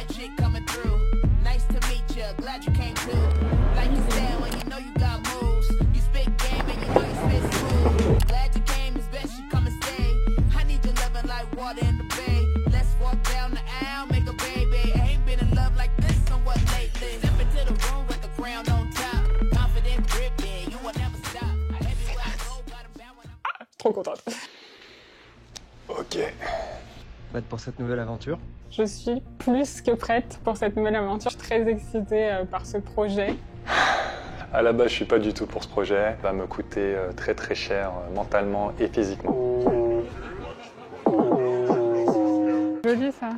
like shit coming through. Nice to meet you, glad you came too. Like you said, when you know you got moves. You spit game and you know you spit smooth. Glad you came, it's best you come and stay. I need you living like water in the bay. Let's walk down the aisle, make a baby. I ain't been in love like this somewhat lately. Step into the room with the crown on top. Confident dripping, you will never stop. Everywhere I go, got a bow when I'm... Trop contente. Ok. Prête pour cette nouvelle aventure? Je suis plus que prête pour cette nouvelle aventure. Je suis très excitée par ce projet. À la base, je suis pas du tout pour ce projet. Ça va me coûter très très cher mentalement et physiquement. Joli ça.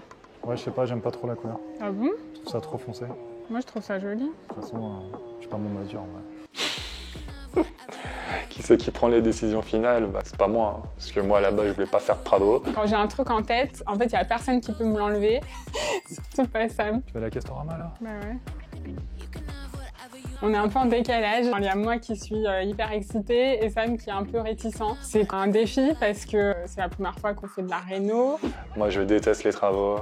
Ouais, je sais pas, j'aime pas trop la couleur. Ah bon? Je trouve ça trop foncé. De Moi je trouve ça joli. toute façon, je suis pas mon mesure en vrai. Qui c'est qui prend les décisions finales? Bah, c'est pas moi. Hein. Parce que moi, à la base, je voulais pas faire Prado. Quand j'ai un truc en tête, en fait il y a personne qui peut me l'enlever. Surtout pas Sam. Tu fais la Castorama là? Bah ouais. On est un peu en décalage. Il y a moi qui suis hyper excitée et Sam qui est un peu réticent. C'est un défi parce que c'est la première fois qu'on fait de la réno. Moi, je déteste les travaux.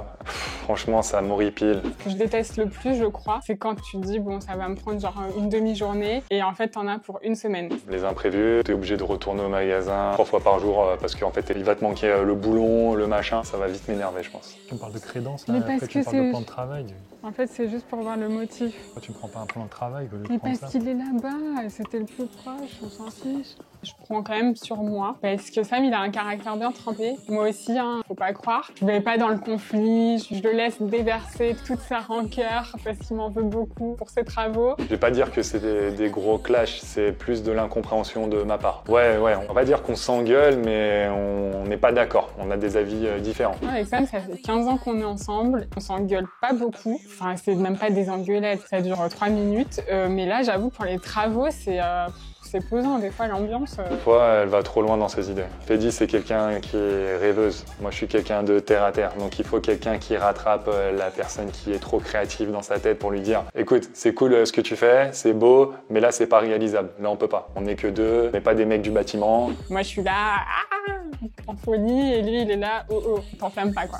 Franchement, ça m'horripile. Ce que je déteste le plus, je crois, c'est quand tu te dis bon, ça va me prendre genre une demi-journée et en fait t'en as pour une semaine. Les imprévus, t'es obligé de retourner au magasin 3 fois par jour parce qu'en fait, il va te manquer le boulon, le machin. Ça va vite m'énerver, je pense. Tu me parles de crédence là, Mais après parce tu que parles de c'est- plan de travail. En fait, c'est juste pour voir le motif. Pourquoi tu me prends pas un plan de travail que je Mais prends parce ça? qu'il est là-bas, c'était le plus proche, on s'en fiche. Je prends quand même sur moi, parce que Sam, il a un caractère bien trempé. Moi aussi, hein, faut pas croire. Je vais pas dans le conflit, je le laisse déverser toute sa rancœur, parce qu'il m'en veut beaucoup pour ses travaux. Je vais pas dire que c'est des gros clashs, c'est plus de l'incompréhension de ma part. Ouais, on va dire qu'on s'engueule, mais on n'est pas d'accord. On a des avis différents. Moi, avec Sam, ça fait 15 ans qu'on est ensemble. On s'engueule pas beaucoup. Enfin, c'est même pas des engueulades, ça dure 3 minutes. Mais là, j'avoue, pour les travaux, c'est pesant. Des fois, l'ambiance... Des fois, elle va trop loin dans ses idées. Freddy, c'est quelqu'un qui est rêveuse. Moi, je suis quelqu'un de terre à terre. Donc, il faut quelqu'un qui rattrape la personne qui est trop créative dans sa tête pour lui dire « Écoute, c'est cool ce que tu fais, c'est beau, mais là, c'est pas réalisable. Là, on peut pas. On n'est que deux, on n'est pas des mecs du bâtiment. » Moi, je suis là, en folie, et lui, il est là, oh, t'enflamme pas, quoi.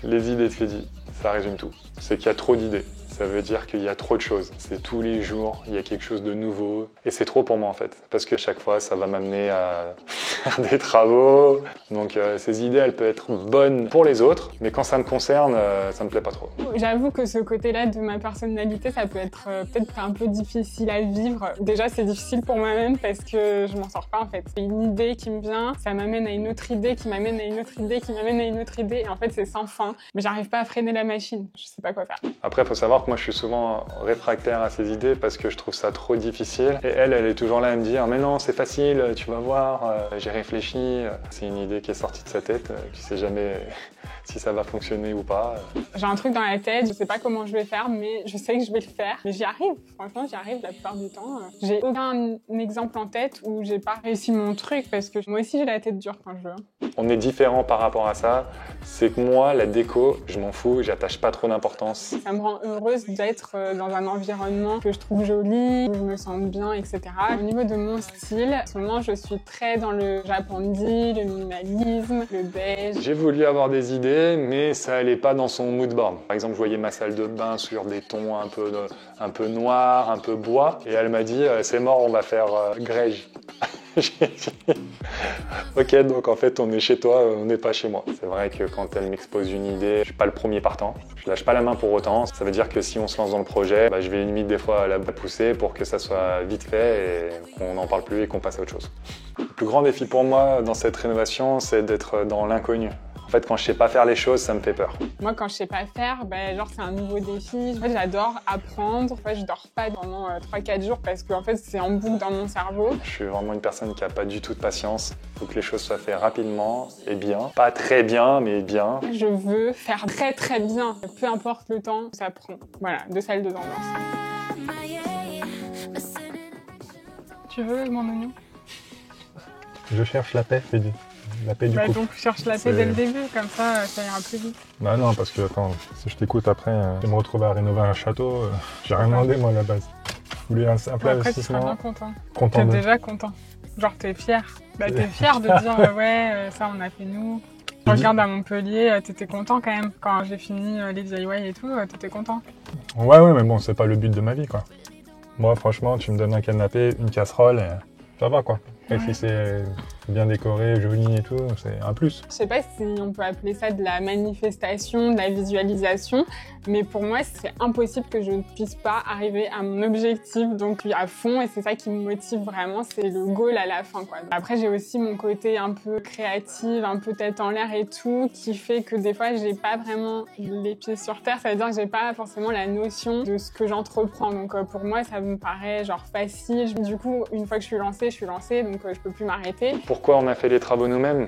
Les idées de Freddy, ça résume tout. C'est qu'il y a trop d'idées. Ça veut dire qu'il y a trop de choses. C'est tous les jours, il y a quelque chose de nouveau. Et c'est trop pour moi en fait. Parce que chaque fois, ça va m'amener à faire des travaux. Donc ces idées, elles peuvent être bonnes pour les autres. Mais quand ça me concerne, ça me plaît pas trop. J'avoue que ce côté-là de ma personnalité, ça peut être peut-être un peu difficile à vivre. Déjà, c'est difficile pour moi-même parce que je m'en sors pas en fait. C'est une idée qui me vient, ça m'amène à une autre idée, qui m'amène à une autre idée, qui m'amène à une autre idée. Et en fait, c'est sans fin. Mais j'arrive pas à freiner la machine. Je sais pas quoi faire. Après, il faut savoir que moi, je suis souvent réfractaire à ces idées parce que je trouve ça trop difficile. Et elle est toujours là à me dire « Mais non, c'est facile, tu vas voir, j'ai réfléchi. » C'est une idée qui est sortie de sa tête, tu sais jamais si ça va fonctionner ou pas. J'ai un truc dans la tête, je sais pas comment je vais faire, mais je sais que je vais le faire. Mais j'y arrive, franchement, j'y arrive la plupart du temps. J'ai aucun exemple en tête où j'ai pas réussi mon truc parce que moi aussi j'ai la tête dure quand je veux. On est différents par rapport à ça. C'est que moi, la déco, je m'en fous, j'attache pas trop d'importance. Ça me rend heureuse d'être dans un environnement que je trouve joli, où je me sens bien, etc. Au niveau de mon style, en ce moment, je suis très dans le japandi, le minimalisme, le beige. J'ai voulu avoir des idées, mais ça allait pas dans son mood board. Par exemple, je voyais ma salle de bain sur des tons un peu noirs, un peu bois, et elle m'a dit c'est mort, on va faire grège. J'ai dit ok, donc en fait on est chez toi, on n'est pas chez moi. C'est vrai que quand elle m'expose une idée, je suis pas le premier partant. Je lâche pas la main pour autant. Ça veut dire que si on se lance dans le projet, je vais limite des fois la pousser pour que ça soit vite fait et qu'on n'en parle plus et qu'on passe à autre chose. Le plus grand défi pour moi dans cette rénovation, c'est d'être dans l'inconnu. En fait, quand je sais pas faire les choses, ça me fait peur. Moi, quand je sais pas faire, genre c'est un nouveau défi. En fait, j'adore apprendre. En fait, je dors pas pendant 3-4 jours parce que en fait, c'est en boucle dans mon cerveau. Je suis vraiment une personne qui a pas du tout de patience. Il faut que les choses soient faites rapidement et bien. Pas très bien, mais bien. Je veux faire très très bien. Peu importe le temps, ça prend. Voilà, 2 salles, 2 ambiances. Tu veux mon menu? Je cherche la paix, Freddy. La paix du couple. Donc cherche la paix dès le début, comme ça ira plus vite. Bah non, parce que attends, si je t'écoute après, je vais me retrouver à rénover un château. J'ai rien demandé moi à la base. Je voulais un simple Après, tu seras bien investissement. content. Content T'es de... déjà content. Genre, t'es fier. T'es fier de dire, ouais, ça, on a fait nous. Regarde à Montpellier, t'étais content quand même. Quand j'ai fini les DIY et tout, t'étais content. Ouais, mais bon, c'est pas le but de ma vie, quoi. Moi, franchement, tu me donnes un canapé, une casserole, et ça va, quoi. Et si c'est bien décoré, joli et tout, c'est un plus. Je sais pas si on peut appeler ça de la manifestation, de la visualisation, mais pour moi, c'est impossible que je ne puisse pas arriver à mon objectif, donc à fond, et c'est ça qui me motive vraiment, c'est le goal à la fin, quoi. Après, j'ai aussi mon côté un peu créative, un peu tête en l'air et tout, qui fait que des fois, j'ai pas vraiment les pieds sur terre, ça veut dire que j'ai pas forcément la notion de ce que j'entreprends, donc pour moi, ça me paraît genre facile. Du coup, une fois que je suis lancée, donc je peux plus m'arrêter. Pourquoi on a fait les travaux nous-mêmes?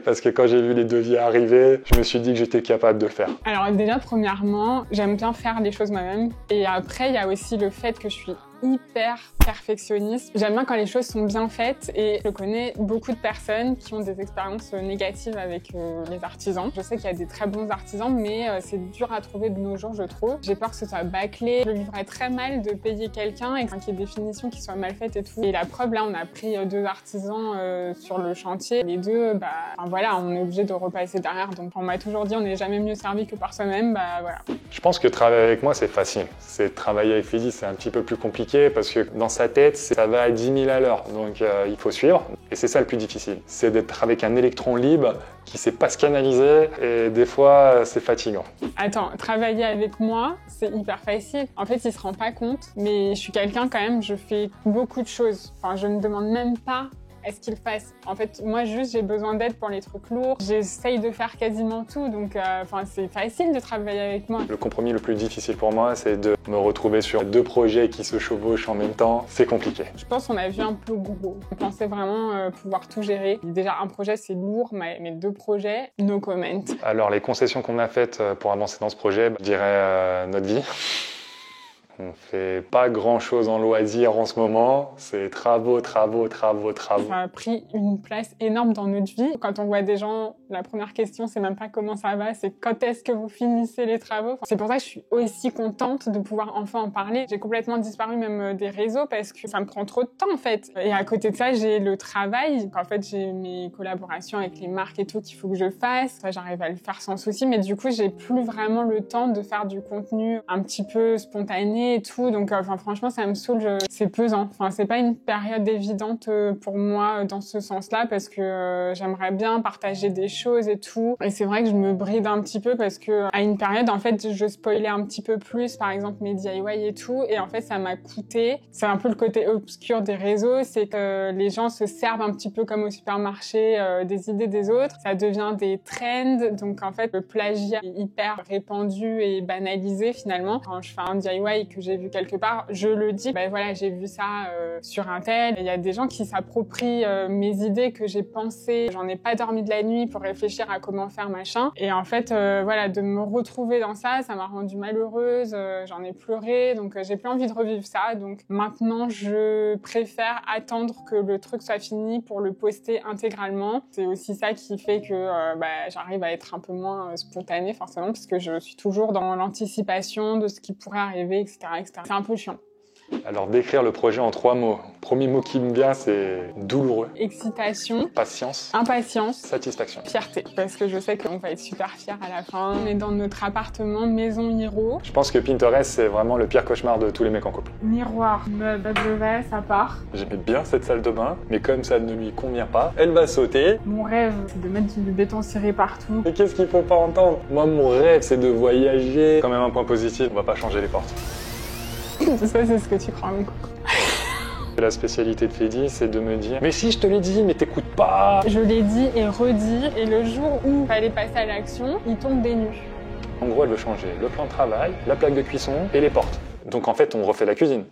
Parce que quand j'ai vu les devis arriver, je me suis dit que j'étais capable de le faire. Alors déjà, premièrement, j'aime bien faire les choses moi-même. Et après, il y a aussi le fait que je suis hyper perfectionniste. J'aime bien quand les choses sont bien faites et je connais beaucoup de personnes qui ont des expériences négatives avec les artisans. Je sais qu'il y a des très bons artisans, mais c'est dur à trouver de nos jours, je trouve. J'ai peur que ce soit bâclé. Je vivrais très mal de payer quelqu'un et qu'il y ait des finitions qui soient mal faites et tout. Et la preuve, là, on a pris 2 artisans sur le chantier. Les deux, voilà, on est obligé de repasser derrière. Donc on m'a toujours dit, on n'est jamais mieux servi que par soi-même. Voilà. Je pense que travailler avec moi, c'est facile. C'est travailler avec Fedi, c'est un petit peu plus compliqué parce que dans sa tête, ça va à 10 000 à l'heure. Donc il faut suivre. Et c'est ça le plus difficile. C'est d'être avec un électron libre qui ne sait pas se canaliser et des fois, c'est fatigant. Attends, travailler avec moi, c'est hyper facile. En fait, il se rend pas compte, mais je suis quelqu'un quand même, je fais beaucoup de choses. Enfin, je ne demande même pas est-ce qu'il fasse. En fait, moi, juste, j'ai besoin d'aide pour les trucs lourds. J'essaye de faire quasiment tout, donc c'est facile de travailler avec moi. Le compromis le plus difficile pour moi, c'est de me retrouver sur 2 projets qui se chevauchent en même temps. C'est compliqué. Je pense qu'on a vu un peu gros. On pensait vraiment pouvoir tout gérer. Déjà, un projet, c'est lourd, mais 2 projets, no comment. Alors, les concessions qu'on a faites pour avancer dans ce projet, je dirais notre vie. On fait pas grand-chose en loisir en ce moment. C'est travaux. Ça a pris une place énorme dans notre vie. Quand on voit des gens, la première question, c'est même pas comment ça va, c'est quand est-ce que vous finissez les travaux. C'est pour ça que je suis aussi contente de pouvoir enfin en parler. J'ai complètement disparu même des réseaux parce que ça me prend trop de temps en fait. Et à côté de ça, j'ai le travail. En fait, j'ai mes collaborations avec les marques et tout qu'il faut que je fasse. Ça, j'arrive à le faire sans souci, mais du coup, j'ai plus vraiment le temps de faire du contenu un petit peu spontané et tout, donc franchement ça me saoule, c'est pesant. C'est pas une période évidente pour moi dans ce sens-là parce que j'aimerais bien partager des choses et tout, et c'est vrai que je me bride un petit peu parce que à une période en fait je spoilais un petit peu plus par exemple mes DIY et tout, et en fait ça m'a coûté. C'est un peu le côté obscur des réseaux, c'est que les gens se servent un petit peu comme au supermarché des idées des autres, ça devient des trends, donc en fait le plagiat est hyper répandu et banalisé finalement. Quand je fais un DIY et que j'ai vu quelque part, je le dis, voilà, j'ai vu ça sur un tel. Il y a des gens qui s'approprient mes idées que j'ai pensées. J'en ai pas dormi de la nuit pour réfléchir à comment faire machin. Et en fait, voilà, de me retrouver dans ça, ça m'a rendue malheureuse. J'en ai pleuré, donc j'ai plus envie de revivre ça. Donc maintenant, je préfère attendre que le truc soit fini pour le poster intégralement. C'est aussi ça qui fait que j'arrive à être un peu moins spontanée forcément, parce que je suis toujours dans l'anticipation de ce qui pourrait arriver, etc. C'est un peu chiant. Alors, décrire le projet en 3 mots. Premier mot qui me vient, c'est douloureux. Excitation. Patience. Impatience. Satisfaction. Fierté. Parce que je sais qu'on va être super fiers à la fin. On est dans notre appartement Maison Hiro. Je pense que Pinterest, c'est vraiment le pire cauchemar de tous les mecs en couple. Miroir, meuble, ça part. J'aimais bien cette salle de bain, mais comme ça ne lui convient pas, elle va sauter. Mon rêve, c'est de mettre du béton ciré partout. Et qu'est-ce qu'il faut pas entendre? Moi, mon rêve, c'est de voyager. Quand même un point positif, on va pas changer les portes. Ça, c'est ce que tu crois, mon coco. La spécialité de Fedi, c'est de me dire « Mais si, je te l'ai dit, mais t'écoutes pas !» Je l'ai dit et redit, et le jour où il fallait passer à l'action, il tombe des nues. En gros, elle veut changer le plan de travail, la plaque de cuisson et les portes. Donc en fait, on refait la cuisine.